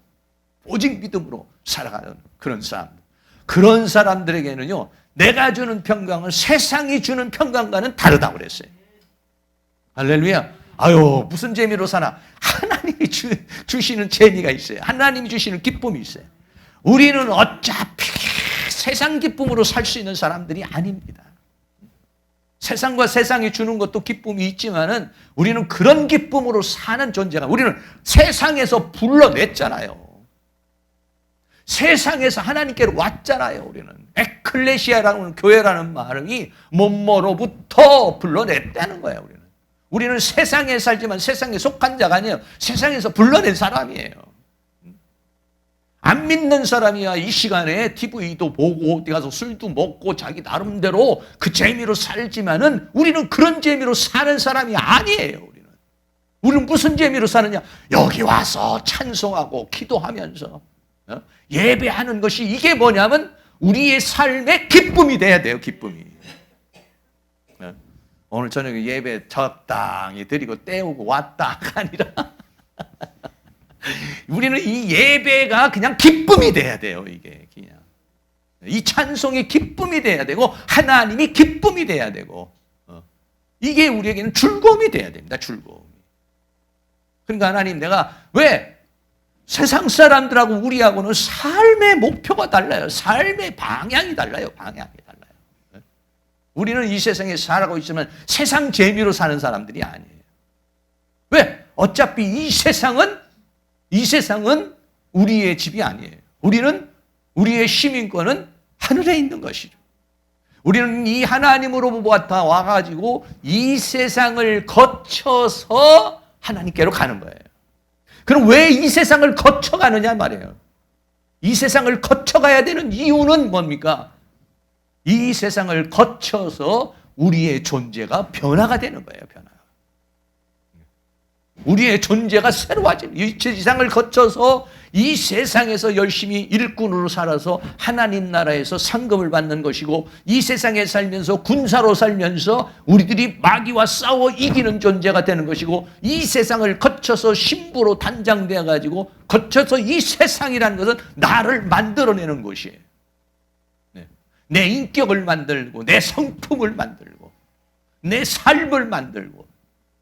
오직 믿음으로 살아가는 그런 사람들. 그런 사람들에게는요, 내가 주는 평강은 세상이 주는 평강과는 다르다고 그랬어요. 할렐루야. 아유, 무슨 재미로 사나? 하나님이 주시는 재미가 있어요. 하나님이 주시는 기쁨이 있어요. 우리는 어차피 세상 기쁨으로 살 수 있는 사람들이 아닙니다. 세상과 세상이 주는 것도 기쁨이 있지만은 우리는 그런 기쁨으로 사는 존재가, 우리는 세상에서 불러냈잖아요. 세상에서 하나님께로 왔잖아요. 우리는 에클레시아라는 교회라는 말이 뭐뭐로부터 불러냈다는 거예요. 우리는 세상에 살지만 세상에 속한 자가 아니에요. 세상에서 불러낸 사람이에요. 안 믿는 사람이야 이 시간에 TV도 보고 어디 가서 술도 먹고 자기 나름대로 그 재미로 살지만은 우리는 그런 재미로 사는 사람이 아니에요. 우리는 무슨 재미로 사느냐? 여기 와서 찬송하고 기도하면서 예배하는 것이, 이게 뭐냐면 우리의 삶의 기쁨이 돼야 돼요. 기쁨이. 오늘 저녁에 예배 적당히 드리고 때우고 왔다가 아니라 우리는 이 예배가 그냥 기쁨이 돼야 돼요. 이게 그냥 이 찬송이 기쁨이 돼야 되고 하나님이 기쁨이 돼야 되고 이게 우리에게는 즐거움이 돼야 됩니다. 즐거움이. 그러니까 하나님, 내가 왜 세상 사람들하고 우리하고는 삶의 목표가 달라요. 삶의 방향이 달라요. 방향이 달라요. 우리는 이 세상에 살아가고 있지만 세상 재미로 사는 사람들이 아니에요. 왜? 어차피 이 세상은 우리의 집이 아니에요. 우리의 시민권은 하늘에 있는 것이죠. 우리는 이 하나님으로부터 와가지고 이 세상을 거쳐서 하나님께로 가는 거예요. 그럼 왜 이 세상을 거쳐가느냐 말이에요. 이 세상을 거쳐가야 되는 이유는 뭡니까? 이 세상을 거쳐서 우리의 존재가 변화가 되는 거예요. 변화. 우리의 존재가 새로워지는, 이 세상을 거쳐서 이 세상에서 열심히 일꾼으로 살아서 하나님 나라에서 상급을 받는 것이고, 이 세상에 살면서 군사로 살면서 우리들이 마귀와 싸워 이기는 존재가 되는 것이고, 이 세상을 거쳐서 신부로 단장되어 가지고 거쳐서 이 세상이라는 것은 나를 만들어내는 것이에요. 내 인격을 만들고 내 성품을 만들고 내 삶을 만들고,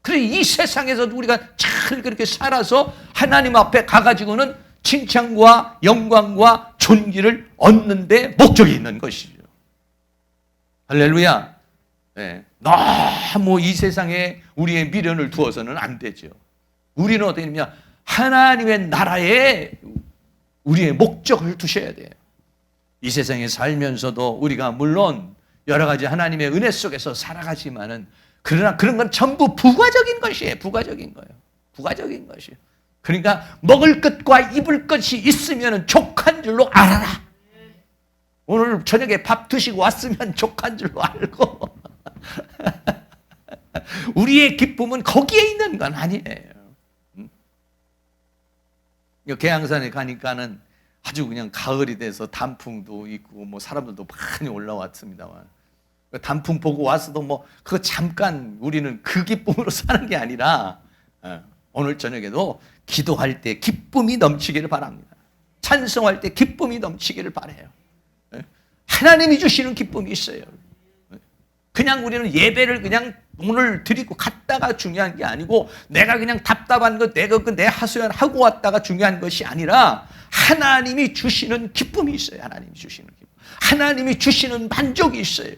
그래 이 세상에서도 우리가 잘 그렇게 살아서 하나님 앞에 가가지고는 칭찬과 영광과 존귀를 얻는 데 목적이 있는 것이죠. 할렐루야. 네. 너무 이 세상에 우리의 미련을 두어서는 안 되죠. 우리는 어떻게 되냐? 하나님의 나라에 우리의 목적을 두셔야 돼요. 이 세상에 살면서도 우리가 물론 여러 가지 하나님의 은혜 속에서 살아가지만은, 그러나 그런 건 전부 부가적인 것이에요. 부가적인 거예요. 부가적인 것이에요. 그러니까 먹을 것과 입을 것이 있으면 족한 줄로 알아라. 오늘 저녁에 밥 드시고 왔으면 족한 줄로 알고 우리의 기쁨은 거기에 있는 건 아니에요. 계양산에 가니까는 아주 그냥 가을이 돼서 단풍도 있고 뭐 사람들도 많이 올라왔습니다만, 단풍 보고 왔어도 뭐 그거 잠깐 우리는 그 기쁨으로 사는 게 아니라 오늘 저녁에도 기도할 때 기쁨이 넘치기를 바랍니다. 찬송할 때 기쁨이 넘치기를 바라요. 하나님이 주시는 기쁨이 있어요. 그냥 우리는 예배를 그냥 오늘 드리고 갔다가 중요한 게 아니고, 내가 그냥 답답한 것 내가 내 하소연 하고 왔다가 중요한 것이 아니라 하나님이 주시는 기쁨이 있어요. 하나님이 주시는 기쁨, 하나님이 주시는 만족이 있어요.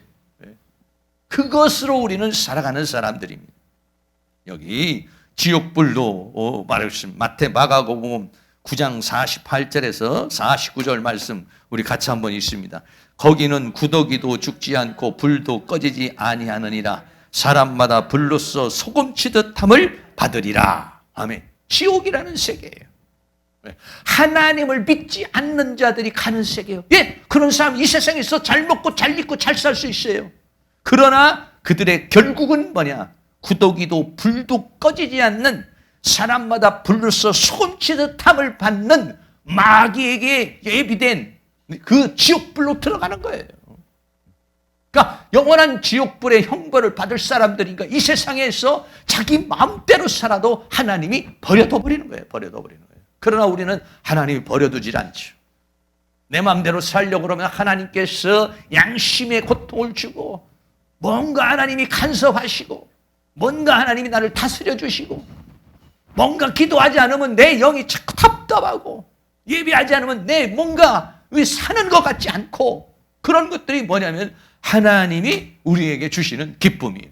그것으로 우리는 살아가는 사람들입니다. 여기 지옥불도 말했습니다. 마태 마가복음 9장 48절에서 49절 말씀 우리 같이 한번 읽습니다. 거기는 구더기도 죽지 않고 불도 꺼지지 아니하느니라. 사람마다 불로써 소금치듯 함을 받으리라. 아멘. 지옥이라는 세계예요. 하나님을 믿지 않는 자들이 가는 세계예요. 예, 그런 사람 이 세상에서 잘 먹고 잘 입고 잘 살 수 있어요. 그러나 그들의 결국은 뭐냐? 구더기도 불도 꺼지지 않는, 사람마다 불로써 소금치듯 함을 받는 마귀에게 예비된 그 지옥불로 들어가는 거예요. 그러니까 영원한 지옥불의 형벌을 받을 사람들이니까 이 세상에서 자기 마음대로 살아도 하나님이 버려둬 버리는 거예요. 버려둬 버리는 거예요. 그러나 우리는 하나님이 버려두질 않죠. 내 마음대로 살려고 그러면 하나님께서 양심의 고통을 주고, 뭔가 하나님이 간섭하시고, 뭔가 하나님이 나를 다스려 주시고, 뭔가 기도하지 않으면 내 영이 자꾸 답답하고, 예배하지 않으면 내 뭔가 사는 것 같지 않고, 그런 것들이 뭐냐면 하나님이 우리에게 주시는 기쁨이에요.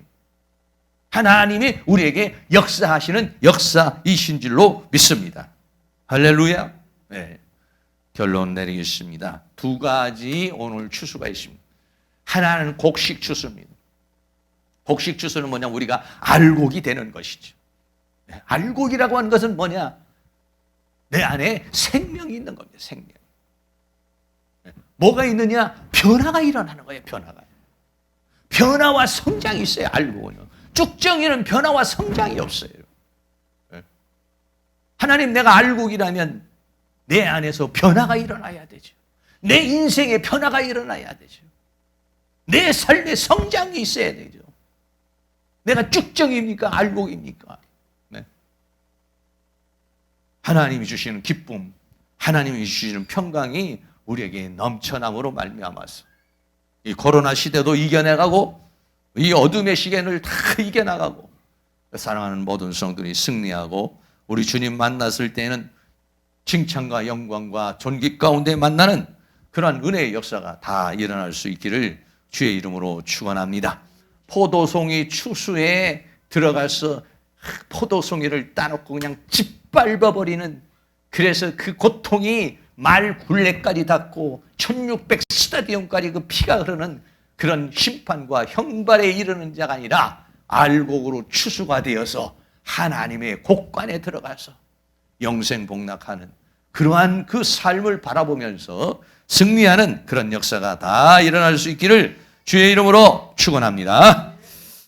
하나님이 우리에게 역사하시는 역사이신 줄로 믿습니다. 할렐루야. 네. 결론 내리겠습니다. 두 가지 오늘 추수가 있습니다. 하나는 곡식 추수입니다. 곡식 추수는 뭐냐? 우리가 알곡이 되는 것이죠. 네. 알곡이라고 하는 것은 뭐냐? 내 안에 생명이 있는 겁니다. 생명. 뭐가 있느냐? 변화가 일어나는 거예요. 변화와 성장이 있어요. 알고는요. 쭉정이는 변화와 성장이 없어요. 하나님, 내가 알곡이라면 내 안에서 변화가 일어나야 되죠. 내 인생에 변화가 일어나야 되죠. 내 삶에 성장이 있어야 되죠. 내가 쭉정입니까? 알곡입니까? 네. 하나님이 주시는 기쁨, 하나님이 주시는 평강이 우리에게 넘쳐남으로 말미암아서 이 코로나 시대도 이겨내가고, 이 어둠의 시간을 다 이겨나가고, 사랑하는 모든 성도들이 승리하고, 우리 주님 만났을 때는 칭찬과 영광과 존귀 가운데 만나는 그러한 은혜의 역사가 다 일어날 수 있기를 주의 이름으로 축원합니다. 포도송이 추수에 들어가서 포도송이를 따놓고 그냥 짓밟아버리는, 그래서 그 고통이 말 굴레까지 닿고 1600 스타디움까지 그 피가 흐르는 그런 심판과 형벌에 이르는 자가 아니라 알곡으로 추수가 되어서 하나님의 곡관에 들어가서 영생복락하는 그러한 그 삶을 바라보면서 승리하는 그런 역사가 다 일어날 수 있기를 주의 이름으로 축원합니다.